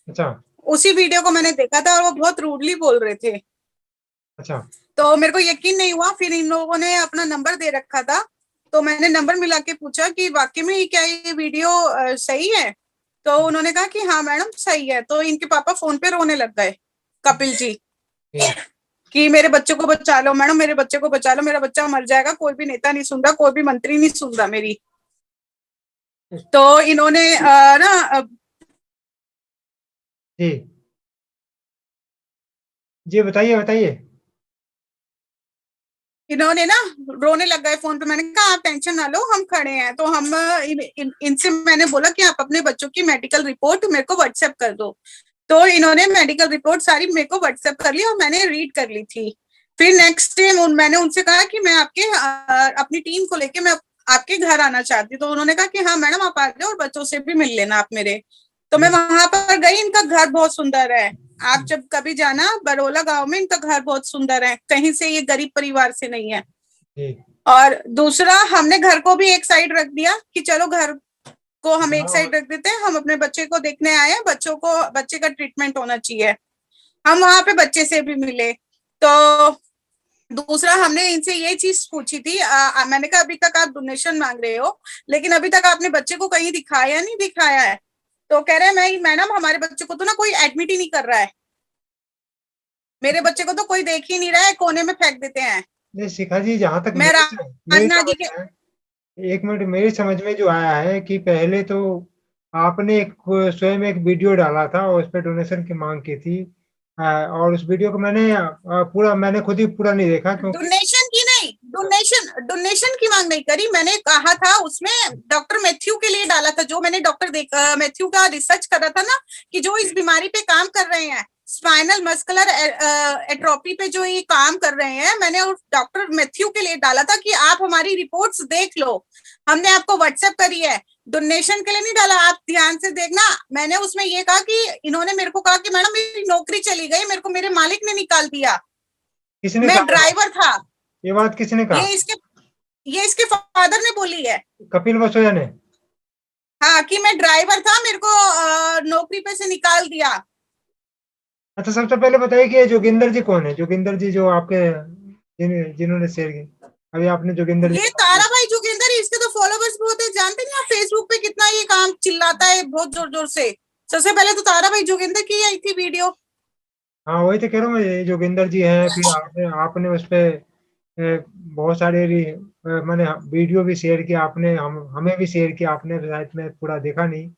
अच्छा। उसी वीडियो को मैंने देखा था और वो बहुत रूडली बोल रहे थे। अच्छा। तो मेरे को यकीन नहीं हुआ, फिर इन लोगों ने अपना नंबर दे रखा था, तो मैंने नंबर मिला के पूछा कि वाकई में क्या ये वीडियो सही है। तो उन्होंने कहा कि हाँ मैडम सही है। तो इनके पापा फोन पे रोने लग गए, कपिल जी, ठीक। कि मेरे बच्चे को बचा लो मैडम, मेरे बच्चे को बचा लो, मेरा बच्चा मर जाएगा, कोई भी नेता नहीं सुन रहा, कोई भी मंत्री नहीं सुन रहा मेरी। तो इन्होंने ना जी। जी बताइए बताइए। इन्होंने ना रोने लग गए फोन पे। मैंने कहा आप टेंशन ना लो, हम खड़े हैं। तो हम इनसे मैंने बोला कि आप अपने बच्चों की मेडिकल रिपोर्ट मेरे को व्हाट्सएप कर दो। तो इन्होंने मेडिकल रिपोर्ट सारी मेरे को व्हाट्सएप कर ली और मैंने रीड कर ली थी। फिर नेक्स्ट डे मैंने उनसे कहा कि मैं आपके अपनी टीम को लेके मैं आपके घर आना चाहती हूँ। तो उन्होंने कहा कि हाँ मैडम आप आ जाओ और बच्चों से भी मिल लेना आप मेरे। तो मैं जी। वहां पर गई, इनका घर बहुत सुंदर है। आप जब कभी जाना बरोला गांव में, इनका घर बहुत सुंदर है, कहीं से ये गरीब परिवार से नहीं है। जी। और दूसरा, हमने घर को भी एक साइड रख दिया कि चलो घर को हम एक हाँ। साइड रख देते हैं, हम अपने बच्चे को देखने आए हैं, बच्चों को बच्चे का ट्रीटमेंट होना चाहिए। हम वहां पे बच्चे से भी मिले। तो दूसरा, हमने इनसे ये चीज पूछी थी, मैंने कहा अभी तक आप डोनेशन मांग रहे हो, लेकिन अभी तक आपने बच्चे को कहीं दिखाया नहीं दिखाया है। तो कह रहे हैं मैं मैडम हमारे बच्चे को तो ना कोई एडमिट ही नहीं कर रहा है, मेरे बच्चे को तो कोई देख ही नहीं रहा है, कोने में फेंक देते हैं। नहीं शिखा जी, जहाँ तक मैं मेरी राजना जी समझ के। में है, एक मिनट, मेरी समझ में जो आया है कि पहले तो आपने एक स्वयं एक वीडियो डाला था और उस पे डोनेशन की मांग की थी। और उस वीडियो को मैंने पूरा मैंने खुद ही पूरा नहीं देखा क्योंकि डोनेशन की नहीं, डोनेशन डोनेशन की मांग नहीं करी मैंने। कहा था उसमें डॉक्टर मैथ्यू के लिए डाला था, जो मैंने डॉक्टर मैथ्यू का रिसर्च करा था ना, कि जो इस बीमारी पे काम कर रहे हैं, स्पाइनल मस्कुलर एट्रोफी पे जो ये काम कर रहे हैं, मैंने उस डॉक्टर मैथ्यू के लिए डाला था कि आप हमारी रिपोर्ट्स देख लो। हमने आपको व्हाट्सएप करी है, डोनेशन के लिए नहीं डाला। आप ध्यान से देखना, मैंने उसमें ये कहा कि इन्होंने मेरे को कहा कि मैडम मेरी नौकरी चली गई, मेरे को मेरे मालिक ने निकाल दिया, किसने मैं कहा ड्राइवर था। ये बात किसने ये कहा? इसके ये इसके फादर ने बोली है। कपिल वसोया ने? हाँ, कि मैं ड्राइवर था, मेरे को नौकरी पे से निकाल दिया। अच्छा, सबसे पहले बताइए कि ये जोगिंदर जी कौन है? जोगिंदर जी जो आपके जिन्होंने शेयर की, अभी आपने जोगिंदर जी ये के नाम तारा लिया। भाई जोगिंदर, इसके तो फॉलोवर्स बहुत है, जानते नहीं आप, फेसबुक पे कितना ये काम चिल्लाता है बहुत जोर जोर से। सबसे पहले तो तारा भाई जोगिंदर की आई थी वीडियो। हाँ वही तो कह रहा हूँ मैं, ये जोगिंदर जी हैं। फिर आपने उस पे बहुत सारे मैंने वीडियो भी शेयर किया आपने, हमें भी शेयर किया आपने, शायद मैं पूरा देखा नहीं।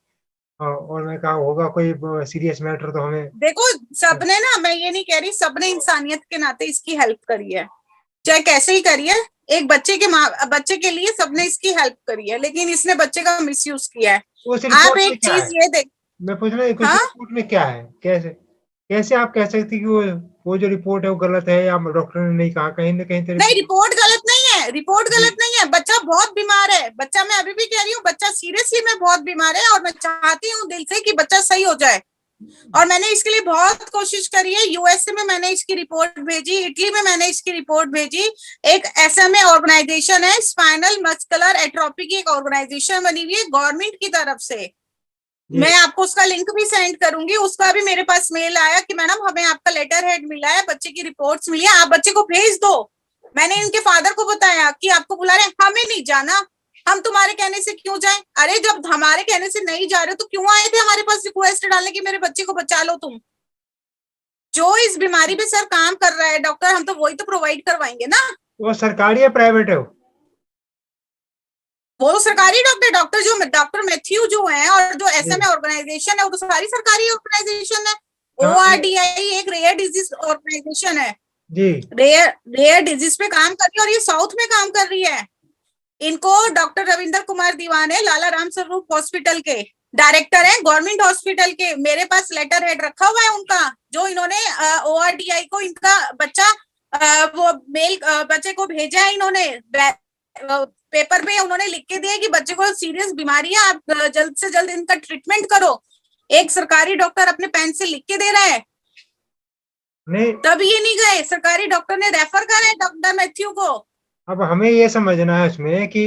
और मैं कहा होगा कोई सीरियस मैटर तो हमें। देखो, सबने ना, मैं ये नहीं कह रही, सबने इंसानियत के नाते इसकी हेल्प करी है, चाहे कैसे ही करी है। एक बच्चे के लिए सबने इसकी हेल्प करी है, लेकिन इसने बच्चे का मिसयूज किया है। उस आप रिपोर्ट में एक क्या चीज है? ये देख। मैं पूछ रहा हूँ कि उस हाँ, रिपोर्ट में क्या है? कैसे कैसे आप कह सकती कि वो जो रिपोर्ट है वो गलत है, या डॉक्टर ने नहीं कहा? कहीं ना कहीं तो नहीं रिपोर्ट। रिपोर्ट गलत नहीं है, रिपोर्ट जी। गलत नहीं है। बच्चा बहुत बीमार है, बच्चा, मैं अभी भी कह रही हूँ, बच्चा सीरियसली में बहुत बीमार है, और मैं चाहती हूँ दिल से कि बच्चा सही हो जाए। और मैंने इसके लिए बहुत कोशिश करी है। यूएसए में मैंने इसकी रिपोर्ट भेजी, इटली में मैंने इसकी रिपोर्ट भेजी। एक एसएमए ऑर्गेनाइजेशन है, स्पाइनल मस्कुलर एट्रोफी की एक ऑर्गेनाइजेशन बनी हुई है गवर्नमेंट की तरफ से। जी। मैं आपको उसका लिंक भी सेंड करूंगी। उसका भी मेरे पास मेल आया कि मैडम हमें आपका लेटर हेड मिला है, बच्चे की रिपोर्ट्स मिली है, आप बच्चे को भेज दो। मैंने इनके फादर को बताया कि आपको बुला रहे हैं, हमें नहीं जाना, हम तुम्हारे कहने से क्यों जाएं। अरे जब हमारे कहने से नहीं जा रहे हो तो क्यों आए थे हमारे पास रिक्वेस्ट डालने की मेरे बच्चे को बचा लो तुम। जो इस बीमारी पे सर काम कर रहा है डॉक्टर, हम तो वही तो प्रोवाइड करवाएंगे ना। वो सरकारी है प्राइवेट है वो? वो सरकारी डॉक्टर, डॉक्टर जो डॉक्टर मैथ्यू जो है, और जो जी। एसएमए ऑर्गेनाइजेशन है, वो तो सारी सरकारी ऑर्गेनाइजेशन है। हाँ ये। ओआरडीआई एक रेयर डिजीज ऑर्गेनाइजेशन है, जी। रेयर रेयर डिजीज पे काम कर रही है, और ये साउथ में काम कर रही है। इनको डॉक्टर रविंदर कुमार दीवान है, लाला राम स्वरूप हॉस्पिटल के डायरेक्टर है, गवर्नमेंट हॉस्पिटल के। मेरे पास लेटर हेड रखा हुआ है उनका, जो इन्होंने ओआरडीआई को इनका बच्चा वो मेल बच्चे को भेजा है इन्होंने, पेपर में उन्होंने लिख के दिया कि बच्चे को सीरियस बीमारी है, आप जल्द से जल्द इनका ट्रीटमेंट करो। एक सरकारी डॉक्टर अपने पेन से लिख के दे रहा है, नहीं, तब ये नहीं गए, सरकारी डॉक्टर ने रेफर करा है डॉक्टर मैथ्यू को। अब हमें ये समझना है उसमें कि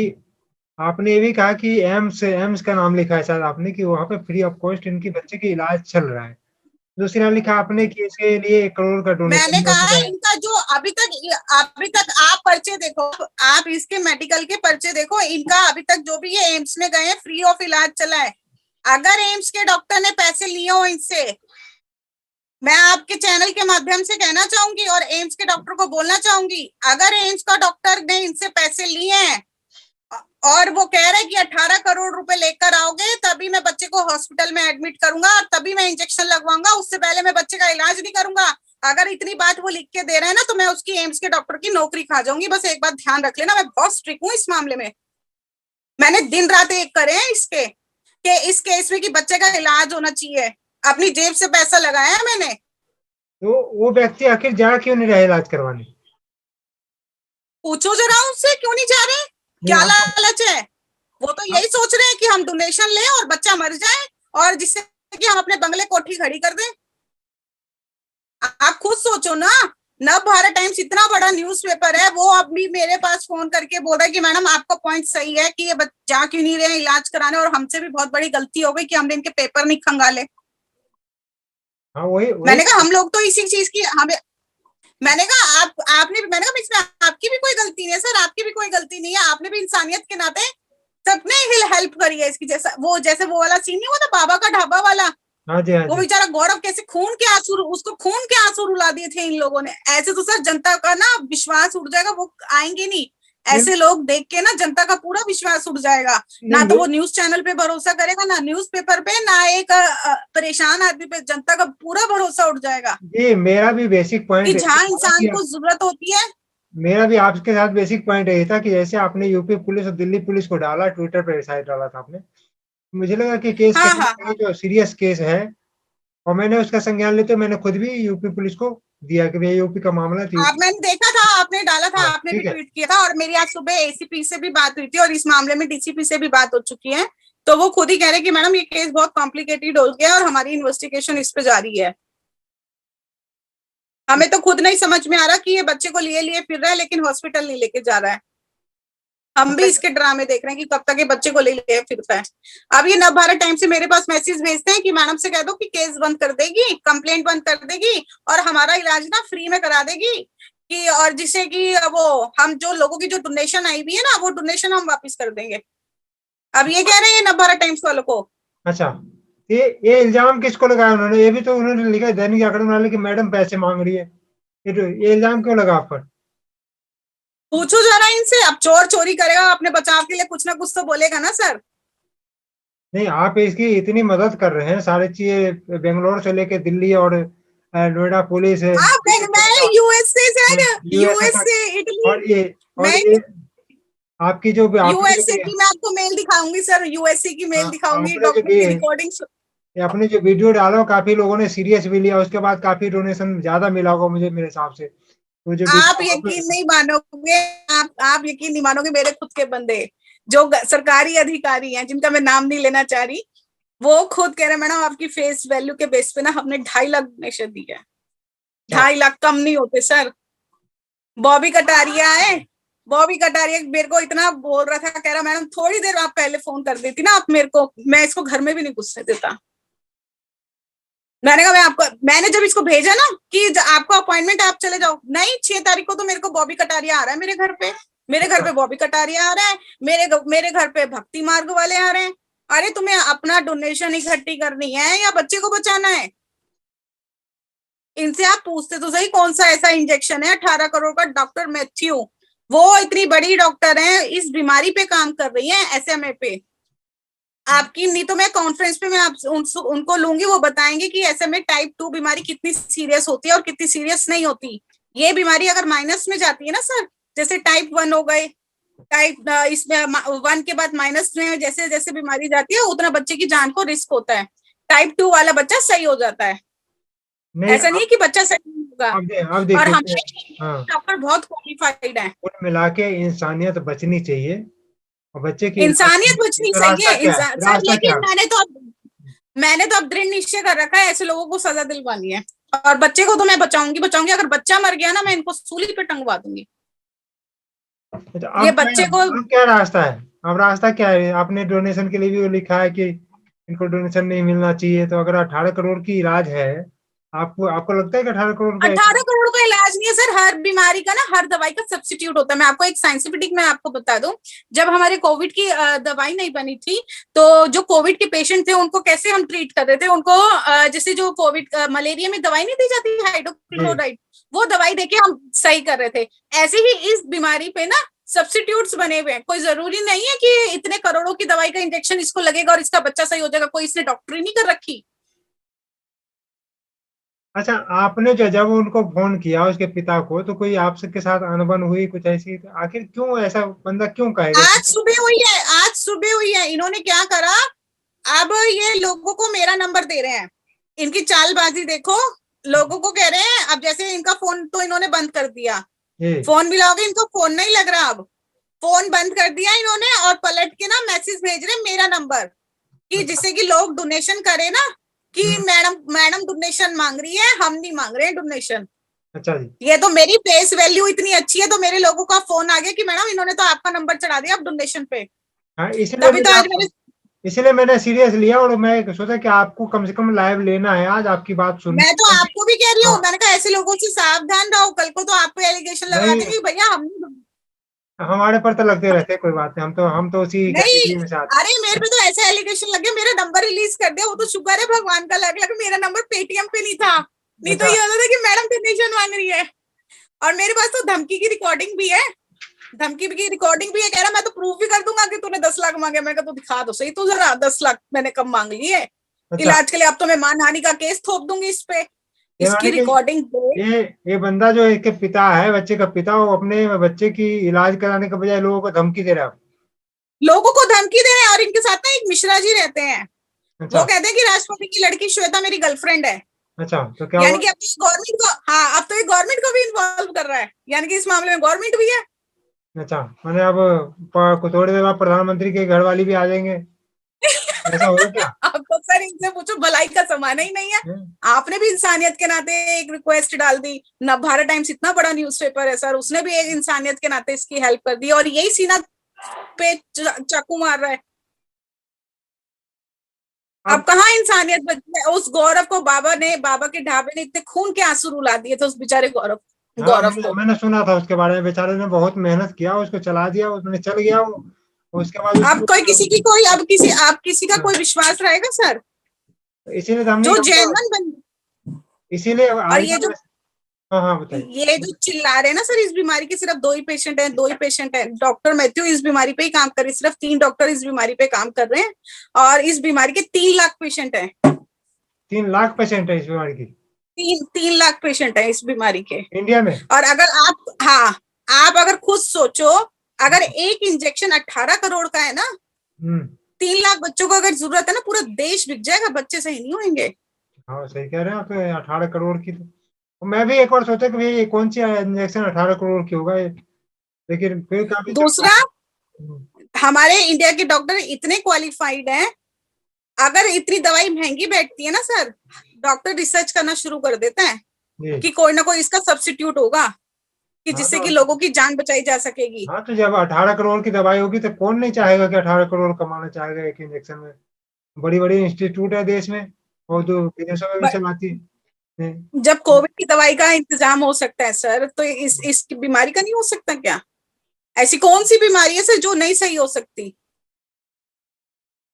आपने ये भी कहा कि एम्स एम्स का नाम लिखा है शायद आपने, कि वहाँ पे फ्री ऑफ कॉस्ट इनकी बच्चे की इलाज चल रहा है। दूसरी ने लिखा आपने कि इसके लिए 1 करोड़ का मैंने डोनेशन कहा मांगा है। इनका जो अभी तक आप पर्चे देखो, आप इसके मेडिकल के पर्चे देखो, इनका अभी तक जो भी ये एम्स में गए हैं फ्री ऑफ इलाज चला है। अगर एम्स के डॉक्टर ने पैसे लिए हो इनसे, मैं आपके चैनल के माध्यम से कहना चाहूंगी और एम्स के डॉक्टर को बोलना चाहूंगी, अगर एम्स का डॉक्टर ने इनसे पैसे लिए हैं और वो कह रहे हैं कि 18 करोड़ रुपए लेकर आओगे तभी मैं बच्चे को हॉस्पिटल में एडमिट करूंगा और तभी मैं इंजेक्शन लगवाऊंगा, उससे पहले मैं बच्चे का इलाज नहीं करूंगा, अगर इतनी बात वो लिख के दे रहे हैं ना तो मैं उसकी एम्स के डॉक्टर की नौकरी खा जाऊंगी। बस एक बात ध्यान रख लेना, मैं बहुत स्ट्रिक्ट हूँ इस मामले में। मैंने दिन रात एक करे हैं इसके कि इस केस में कि बच्चे का इलाज होना चाहिए, अपनी जेब से पैसा लगाया है मैंने। तो वो व्यक्ति आखिर जा क्यों नहीं रहा इलाज करवाने? पूछो जरा उनसे क्यों नहीं जा रहे, नहीं क्या आपको लालच है? वो तो यही सोच रहे हैं कि हम डोनेशन लें और बच्चा मर जाए और जिससे कि हम अपने बंगले कोठी खड़ी कर दें। आप खुद सोचो ना, नव भारत टाइम्स इतना बड़ा न्यूज़पेपर है, वो अब भी मेरे पास फोन करके बोल रहा है कि मैडम आपका पॉइंट सही है कि ये जा क्यों नहीं रहे इलाज कराने, और हमसे भी बहुत बड़ी गलती हो गई कि हमने इनके पेपर नहीं खंगाले। हाँ वही मैंने कहा हम लोग तो इसी चीज की हमें, मैंने कहा मैंने कहा इसमें आपकी भी कोई गलती नहीं है सर, आपकी भी कोई गलती नहीं है, आपने भी इंसानियत के नाते सबने हेल्प करी है इसकी। जैसे वो वाला सीन नहीं हुआ था बाबा का ढाबा वाला, हाँ जी, हाँ वो जी। बेचारा गौरव कैसे खून के आंसू रुला दिए थे इन लोगों ने। ऐसे तो सर जनता का ना विश्वास उठ जाएगा, वो आएंगे नहीं। ऐसे लोग देख के ना जनता का पूरा विश्वास उठ जाएगा, ना तो वो न्यूज चैनल पे भरोसा करेगा, ना न्यूज़पेपर पे, ना एक परेशान आदमी पे, जनता का पूरा भरोसा उठ जाएगा। जी मेरा भी बेसिक पॉइंट कि जहां इंसान को जरूरत होती है। मेरा भी आपके साथ बेसिक पॉइंट यही था कि जैसे आपने यूपी पुलिस और दिल्ली पुलिस को डाला, ट्विटर पे शायद डाला था आपने, मुझे लगा कि केस हाँ कहीं न हाँ कहीं जो सीरियस केस है, और मैंने उसका संज्ञान लेते हुए मैंने खुद भी यूपी पुलिस को दिया कि भैया यूपी का मामला थी। मैंने देखा था, आपने डाला था, हाँ, आपने भी ठीक है। ट्वीट किया था, और मेरी आज सुबह एसीपी से भी बात हुई थी और इस मामले में डीसीपी से भी बात हो चुकी है। तो वो खुद ही कह रहे कि मैडम ये केस बहुत कॉम्प्लिकेटेड हो गया और हमारी इन्वेस्टिगेशन इस पे जारी है। हमें तो खुद नहीं समझ में आ रहा कि ये बच्चे को लिए लिए फिर रहा है लेकिन हॉस्पिटल नहीं लेके जा रहा है। हम भी इसके ड्रामे देख रहे हैं कि कब तक ये बच्चे को ले लिए फिरता है। अब ये नव भारत टाइम से मेरे पास मैसेज भेजते हैं कि मैडम से कह दो कि केस बंद कर देगी, कंप्लेंट बंद कर देगी और हमारा इलाज ना फ्री में करा देगी, कि और जिससे कि वो हम जो लोगों की जो डोनेशन आई हुई है ना वो डोनेशन हम वापस कर देंगे। अब ये कह रहे हैं नव भारत टाइम्स वालों को। अच्छा, ये इल्जाम किसको लगाया उन्होंने? ये भी तो उन्होंने लिखा है दैनिक जागरण वाले कि मैडम पैसे मांग रही है, ये इल्जाम क्यों लगा आप पर? पूछो जरा इनसे, अब चोर चोरी करेगा अपने बचाव के लिए कुछ ना कुछ तो बोलेगा ना सर। नहीं आप इसकी इतनी मदद कर रहे हैं, सारी चीजें बेंगलोर से लेके दिल्ली और नोएडा पुलिस है, मैं यूएसए सर, यूएसए तक, यूएसए, इटली, और ये और मैं ये आपकी जो यूएसए की मैं आपको मेल दिखाऊंगी सर, यूएसए की मेल दिखाऊंगी, आपने जो डॉक्टर की रिकॉर्डिंग। ये आपने जो वीडियो डाला वो काफी लोगों ने सीरियस भी लिया, उसके बाद काफी डोनेशन ज्यादा मिला होगा मुझे, मेरे हिसाब से तो जो आप वीडियो यकीन नहीं मानोगे, आप यकीन नहीं मानोगे, मेरे खुद के बंदे जो सरकारी अधिकारी हैं जिनका मैं नाम नहीं लेना चाह रही, वो खुद कह रहे मैडम आपकी फेस वैल्यू के बेस पे ना हमने 2.5 लाख डोनेशन दी है। 2.5 लाख कम नहीं होते सर। बॉबी कटारिया है, बॉबी कटारिया मेरे को इतना बोल रहा था, कह रहा मैडम थोड़ी देर आप पहले फोन कर देती ना आप मेरे को, मैं इसको घर में भी नहीं घुसने देता। मैंने कहा मैंने जब इसको भेजा ना कि आपको अपॉइंटमेंट आप चले जाओ, नहीं 6 तारीख को तो मेरे को बॉबी कटारिया आ रहा है मेरे घर पे, मेरे घर पे बॉबी कटारिया आ रहा है, मेरे घर पे भक्ति मार्ग वाले आ रहे हैं। अरे तुम्हें अपना डोनेशन इकट्ठी करनी है या बच्चे को बचाना है? इनसे आप पूछते तो सही कौन सा ऐसा इंजेक्शन है 18 करोड़ का। डॉक्टर मैथ्यू, वो इतनी बड़ी डॉक्टर है, इस बीमारी पे काम कर रही है, एसएमए पे। आपकी नहीं तो मैं कॉन्फ्रेंस पे मैं आप उनको लूंगी, वो बताएंगे कि एसएमए टाइप 2 बीमारी कितनी सीरियस होती है और कितनी सीरियस नहीं होती। ये बीमारी अगर माइनस में जाती है ना सर, जैसे टाइप 1 हो गए, टाइप इसमें 1 के बाद माइनस में जैसे जैसे बीमारी जाती है उतना बच्चे की जान को रिस्क होता है। टाइप 2 वाला बच्चा सही हो जाता है, ऐसा नहीं कि बच्चा सही नहीं होगा। आप देखिए, और हमारे डॉक्टर बहुत क्वालिफाइड है। कुल मिला के इंसानियत बचनी चाहिए और बच्चे की इंसानियत बचनी चाहिए सर, लेकिन क्या? मैंने तो अब दृढ़ निश्चय कर रखा है ऐसे लोगों को सजा दिलवानी है, और बच्चे को तो मैं बचाऊंगी। अगर बच्चा मर गया ना मैं इनको सूली पे टंगवा दूंगी। ये बच्चे को अब क्या रास्ता है? अब रास्ता क्या है? आपने डोनेशन के लिए भी लिखा है कि इनको डोनेशन नहीं मिलना चाहिए, तो अगर 18 करोड़ की इलाज है आपको आपको लगता है कि 18 करोड़ का 18 करोड़ का इलाज नहीं है सर। हर बीमारी का ना, हर दवाई का सब्स्टिट्यूट होता है। मैं आपको एक साइंटिफिक मैं आपको बता दूं, जब हमारे कोविड की दवाई नहीं बनी थी, तो जो कोविड के पेशेंट थे उनको कैसे हम ट्रीट कर रहे थे, उनको जैसे जो कोविड मलेरिया में दवाई नहीं दी जाती जी। हाइड्रोक्लोराइड, वो दवाई देके हम सही कर रहे थे। ऐसे ही इस बीमारी पे ना सब्स्टिट्यूट्स बने हुए हैं। कोई जरूरी नहीं है कि इतने करोड़ों की दवाई का इंजेक्शन इसको लगेगा और इसका बच्चा सही हो जाएगा। कोई इसने डॉक्टरी नहीं कर रखी। अच्छा, आपने जो जब उनको फोन किया उसके पिता को, तो कोई आपसे के साथ अनबन हुई कुछ ऐसी? आखिर क्यों ऐसा बंदा क्यों कहेगा आज कि? सुबह हुई है, आज सुबह हुई है। इन्होंने क्या करा, अब ये लोगों को मेरा नंबर दे रहे हैं। इनकी चालबाजी देखो। लोगों को कह रहे हैं, अब जैसे इनका फोन तो इन्होंने बंद कर दिया, जी। फोन मिलाओगे इनको फोन नहीं लग रहा। अब फोन बंद कर दिया इन्होंने और पलट के ना मैसेज भेज रहे मेरा नंबर, कि अच्छा। जिससे कि लोग डोनेशन करे ना, कि हम्म। मैडम मैडम डोनेशन मांग रही है, हम नहीं मांग रहे हैं डोनेशन। अच्छा जी। ये तो मेरी फेस वैल्यू इतनी अच्छी है, तो मेरे लोगों का फोन आ गया कि मैडम इन्होंने तो आपका नंबर चढ़ा दिया अब डोनेशन पे। हाँ, इसलिए तभी तो मैंने आज आप मैंने इसलिए मैंने सीरियस लिया, और मैं सोचा कि आपको कम से कम लाइव लेना है, आज आपकी बात सुननी मैं तो है। आपको भी कह रही हूँ, हाँ। मैंने कहा ऐसे लोगों से सावधान रहो, कल को तो आपको एलिगेशन लगा नहीं, देंगे भैया हम हमारे पर तो लगते रहते हैं, कोई बात नहीं, हम तो उसी नहीं। कैटेगरी में से आते अरे मेरे पे तो ऐसा एलिगेशन लग गया, मेरा नंबर रिलीज कर दिया। वो तो शुक्र है भगवान का, लग लग मेरा नंबर पेटीएम पे नहीं था, हैं। नहीं तो अच्छा। ये होता था कि मैडम डोनेशन मांग रही है। और मेरे पास तो धमकी की रिकॉर्डिंग भी है, धमकी की रिकॉर्डिंग भी है। कह रहा मैं तो प्रूफ भी कर दूंगा कि तूने 10 लाख मांगे। मैं कहा तो दिखा दो सही तो जरा, 10 लाख मैंने कब मांग लिए अच्छा, इलाज के लिए। अब तो मैं मानहानि का केस थोप दूंगी इस पे, ये इसकी माने कि रिकॉर्डिंग दे। ये बंदा जो इसके पिता है, बच्चे का पिता, वो अपने बच्चे की इलाज कराने के बजाय लोगों को धमकी दे रहा है। लोगों को धमकी दे रहे हैं। और इनके साथ ना एक मिश्रा जी रहते हैं, वो अच्छा। कहते हैं कि राष्ट्रपति की लड़की श्वेता मेरी गर्लफ्रेंड है। अच्छा, तो क्या यानी हुआ? कि अब गवर्नमेंट को, हाँ अब तो ये गवर्नमेंट को भी इन्वॉल्व कर रहा है, यानी कि इस मामले में गवर्नमेंट भी है। अच्छा, मैंने अब थोड़ी देर बाद प्रधानमंत्री के घर वाली भी आ जाएंगे, ऐसा होगा क्या? अब तो सर इनसे पूछो, भलाई का जमाना ही नहीं है। हैं? आपने भी इंसानियत के नाते एक रिक्वेस्ट डाल दी। नवभारत टाइम्स इतना बड़ा न्यूज़पेपर है सर, उसने भी एक इंसानियत के नाते इसकी हेल्प कर दी, और यही सीना पे चाकू मार रहा है। अब अब कहाँ इंसानियत बची है? उस गौरव को बाबा के ढाबे ने इतने खून के आंसू रुला दिए थे उस बेचारे गौरव हाँ, गौरव मैंने को। मैंने सुना था उसके बारे में, बेचारे ने बहुत मेहनत किया, उसको चला दिया, उसने चल गया वो। उसके बाद अब उसको कोई किसी की कोई, अब किसी का हाँ, कोई विश्वास रहेगा सर? इसीलिए तो हम नहीं जो कहते। जेनवन बन, इसीलिए और ये आजकल जो हाँ हाँ, बताइए। ये जो चिल्ला रहे हैं ना सर, इस बीमारी के सिर्फ 2 ही पेशेंट हैं, 2 ही पेशेंट हैं। डॉक्टर मैथ्यू इस बीमारी पे ही काम कर रहे हैं, सिर्फ 3 डॉक्टर इस बीमारी पे काम कर रहे हैं। और इस बीमारी के 3 लाख पेशेंट हैं। 3 लाख पेशेंट है इस बीमारी की 3 लाख पेशेंट हैं इस बीमारी के। इंडिया में। और अगर आप, हाँ, आप अगर खुद सोचो, अगर एक इंजेक्शन 18 करोड़ का है ना, हम्म। 3 लाख बच्चों को अगर जरूरत है ना, पूरा देश बिक जाएगा, बच्चे सही नहीं होंगे। हाँ, सही कह रहे हैं आप, तो 18 करोड़ की तो मैं भी एक बार सोचा कि भाई ये कौन सी इंजेक्शन 18 करोड़ की होगा ये, लेकिन फिर काफी जब दूसरा, हमारे इंडिया के डॉक्टर इतने क्वालिफाइड हैं, अगर इतनी दवाई महंगी बैठती है ना सर, डॉक्टर रिसर्च करना शुरू कर देते हैं जी। कि कोई ना कोई इसका सब्स्टिट्यूट होगा, कि हाँ जिससे तो कि लोगों की जान बचाई जा सकेगी। हाँ, तो जब 18 करोड़ की दवाई होगी तो कौन नहीं चाहेगा कि 18 करोड़ कमाना चाहेगा एक इंजेक्शन में? बड़ी बड़ी इंस्टीट्यूट है देश में, और जो विदेशों में भी बट चलाती है। जब कोविड की दवाई का इंतजाम हो सकता है सर, तो इस बीमारी का नहीं हो सकता क्या? ऐसी कौन सी बीमारी है सर जो नहीं सही हो सकती?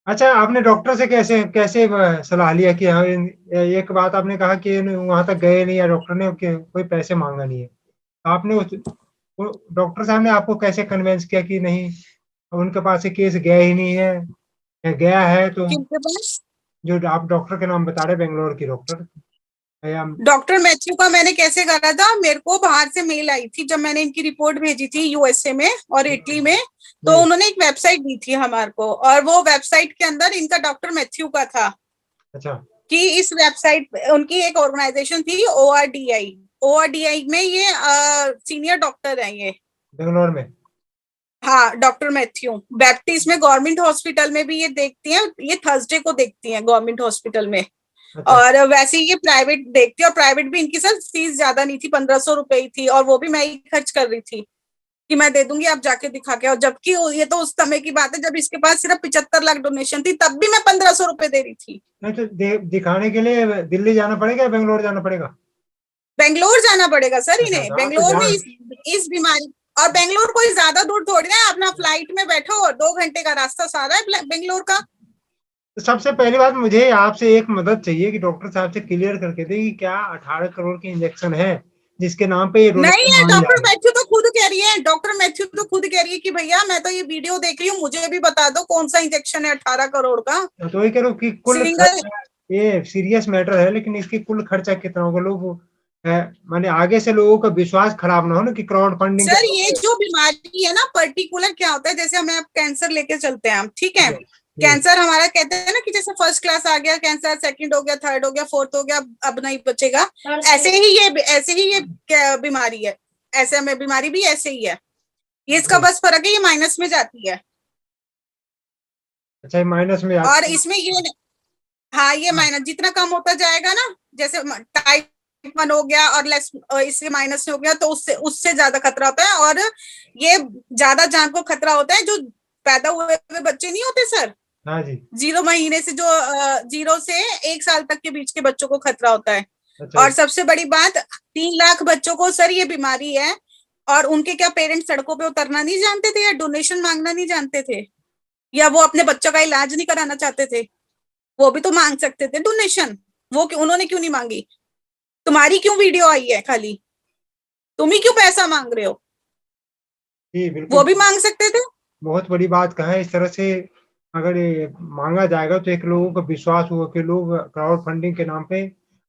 अच्छा, आपने डॉक्टर से कैसे कैसे सलाह लिया कि हाँ, एक बात आपने कहा कि वहां तक गए नहीं, या डॉक्टर ने कोई पैसे मांगा नहीं है, आपने वो डॉक्टर साहब ने आपको कैसे कन्विंस किया कि नहीं, उनके पास से केस गया ही नहीं है, या गया है तो? किनके पास? जो आप डॉक्टर के नाम बता रहे, बेंगलोर की डॉक्टर, या? डॉक्टर मैथ्यू का मैंने कैसे करा था, मेरे को बाहर से मेल आई थी जब मैंने इनकी रिपोर्ट भेजी थी यूएसए में और इटली में। तो जी। उन्होंने एक वेबसाइट दी थी हमारे को, और वो वेबसाइट के अंदर इनका डॉक्टर मैथ्यू का था, अच्छा। कि इस वेबसाइट उनकी एक ऑर्गेनाइजेशन थी ओआरडीआई। ओआरडीआई में ये सीनियर डॉक्टर हैं ये। बेंगलोर में। हाँ, डॉक्टर मैथ्यू बैप्टिस्ट में गवर्नमेंट हॉस्पिटल में भी ये देखती हैं, ये थर्सडे को देखती हैं गवर्नमेंट हॉस्पिटल में। अच्छा। और वैसे ही ये प्राइवेट देखती है, और प्राइवेट भी इनकी सर फीस ज्यादा नहीं थी, 1500 रुपए ही थी, और वो भी मैं ही खर्च कर रही थी, कि मैं दे दूंगी, आप जाके दिखा के आओ। जबकि ये तो उस समय की बात है जब इसके पास सिर्फ 75 लाख डोनेशन थी, तब भी मैं 1500 रुपए दे रही थी। नहीं तो दिखाने के लिए दिल्ली जाना पड़ेगा या बेंगलोर जाना पड़ेगा? बेंगलोर जाना पड़ेगा सर अच्छा, इन्हें, हाँ तो बेंगलोर में इस बीमारी। और बेंगलोर कोई ज्यादा दूर थोड़ी ना है, अपना फ्लाइट में बैठो और 2 घंटे का रास्ता सारा है बेंगलोर का। तो सबसे पहली बात मुझे आपसे एक मदद चाहिए कि डॉक्टर साहब से क्लियर करके दे कि क्या 18 करोड़ की इंजेक्शन है जिसके नाम पे ये नहीं डोनेशन है, मांगी जा डॉक्टर रही मैथ्यू तो खुद कह रही है, डॉक्टर मैथ्यू तो खुद कह रही है कि भैया मैं तो ये वीडियो देख रही हूँ, मुझे भी बता दो कौन सा इंजेक्शन है 18 करोड़ का। है। तो वही कह रहा हूँ कि कुल सिंगल। खर्चा, ये सीरियस मैटर है, लेकिन इसकी कुल खर्चा कितना होगा? लोग माने आगे से लोगों का विश्वास खराब ना हो ना कि क्राउड फंडिंग के सर नाम ये पे। जो बीमारी है ना पर्टिकुलर क्या होता है, जैसे हमें अब कैंसर लेके चलते हैं हम, ठीक है। जी कैंसर हमारा कहते हैं ना कि जैसे फर्स्ट क्लास आ गया कैंसर, सेकंड हो गया, थर्ड हो गया, फोर्थ हो गया, अब नहीं बचेगा। ऐसे ही ये बीमारी है। ऐसे में बीमारी भी ऐसे ही है। ये इसका जी। बस फर्क है, ये माइनस में जाती है। अच्छा, ये माइनस में और आती इसमें ये, हाँ ये है। माइनस जितना कम होता जाएगा ना, जैसे टाइप 1 हो गया और लेस, इससे माइनस में हो गया, तो उससे उससे ज्यादा खतरा होता है। और ये ज्यादा जान को खतरा होता है जो पैदा हुए हुए बच्चे नहीं होते सर, हाँ जी। 0 महीने से जो 0 से 1 साल तक के बीच के बच्चों को खतरा होता है। अच्छा और सबसे बड़ी बात, 3 लाख बच्चों को सर ये बीमारी है, और उनके क्या पेरेंट्स सड़कों पे उतरना नहीं जानते थे, या डोनेशन मांगना नहीं जानते थे, या वो अपने बच्चों का इलाज नहीं कराना चाहते थे? वो भी तो मांग सकते थे डोनेशन। वो क्यों, उन्होंने क्यों नहीं मांगी? तुम्हारी क्यों वीडियो आई है खाली? तुम ही क्यों पैसा मांग रहे हो? जी बिल्कुल। वो भी मांग सकते थे। बहुत बड़ी बात कहा है। इस तरह से अगर ये मांगा जाएगा तो एक लोगों को विश्वास होगा कि लोग क्राउड फंडिंग के नाम पे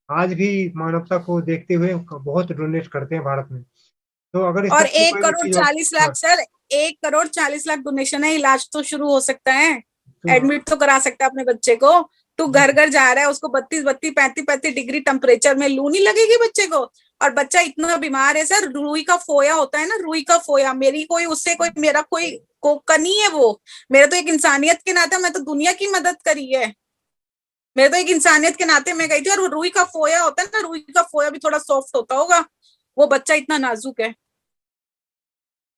आज भी मानवता को देखते हुए बहुत डोनेट करते हैं भारत में। तो अगर इस और तरह की एक कोई भी करोड़ चीज हो। चालीस हाँ, लाख सर, 1 करोड़ 40 लाख डोनेशन है, इलाज तो शुरू हो सकता है। तो एडमिट तो करा सकता है अपने बच्चे को। तू जी घर घर जा रहा है, उसको 32 32 35 35 डिग्री टेम्परेचर में लू नहीं लगेगी बच्चे को? और बच्चा इतना बीमार है सर, रुई का फोया होता है ना, रुई का फोया, मेरी कोई उससे कोई मेरा कोई कोका नहीं है वो। मेरा तो एक इंसानियत के नाते, मैं तो दुनिया की मदद करी है। मेरे तो एक इंसानियत के नाते मैं गई थी, और वो रुई का फोया होता है ना, रुई का फोया भी थोड़ा सॉफ्ट होता होगा, वो बच्चा इतना नाजुक है।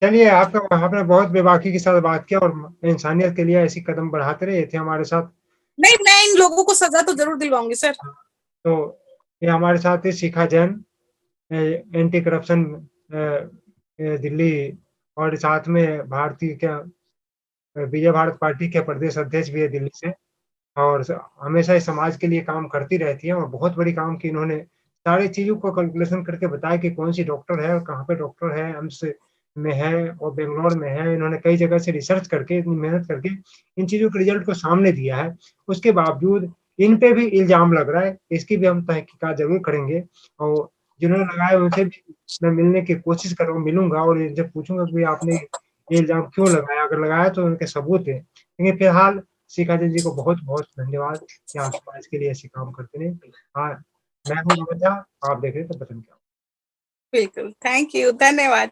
चलिए, आपका आपने बहुत बेबाकी के साथ बात किया और इंसानियत के लिए ऐसी कदम बढ़ाते रहे थे हमारे साथ। नहीं, मैं इन लोगों को सजा तो जरूर दिलवाऊंगी सर। तो ये हमारे साथ है शिखा जैन, एंटी करप्शन दिल्ली, और साथ में भारतीय क्या विजय भारत पार्टी के प्रदेश अध्यक्ष भी है दिल्ली से। और हमेशा इस समाज के लिए काम करती रहती है और बहुत बड़ी काम की इन्होंने। सारी चीज़ों को कैलकुलेशन करके बताया कि कौन सी डॉक्टर है और कहाँ पे डॉक्टर है, एम्स में है और बेंगलोर में है। इन्होंने कई जगह से रिसर्च करके, इतनी मेहनत करके इन चीज़ों के रिजल्ट को सामने दिया है। उसके बावजूद इन पे भी इल्ज़ाम लग रहा है, इसकी भी हम तहकीकात ज़रूर करेंगे। और जिन्होंने लगाया उनसे भी मैं मिलने की कोशिश करूँ मिलूँगा और इनसे पूछूँगा कि आपने ये इल्ज़ाम क्यों लगाया? अगर लगाया तो उनके सबूत दें। लेकिन फिलहाल शिखाजी जी को बहुत-बहुत धन्यवाद कि आप समाज के लिए ऐसे काम करते रहे। हाँ, मैं हूँ नमिता, आप देख रहे थे पसंद क्या। बिल्कुल, थैंक यू, धन्यवाद।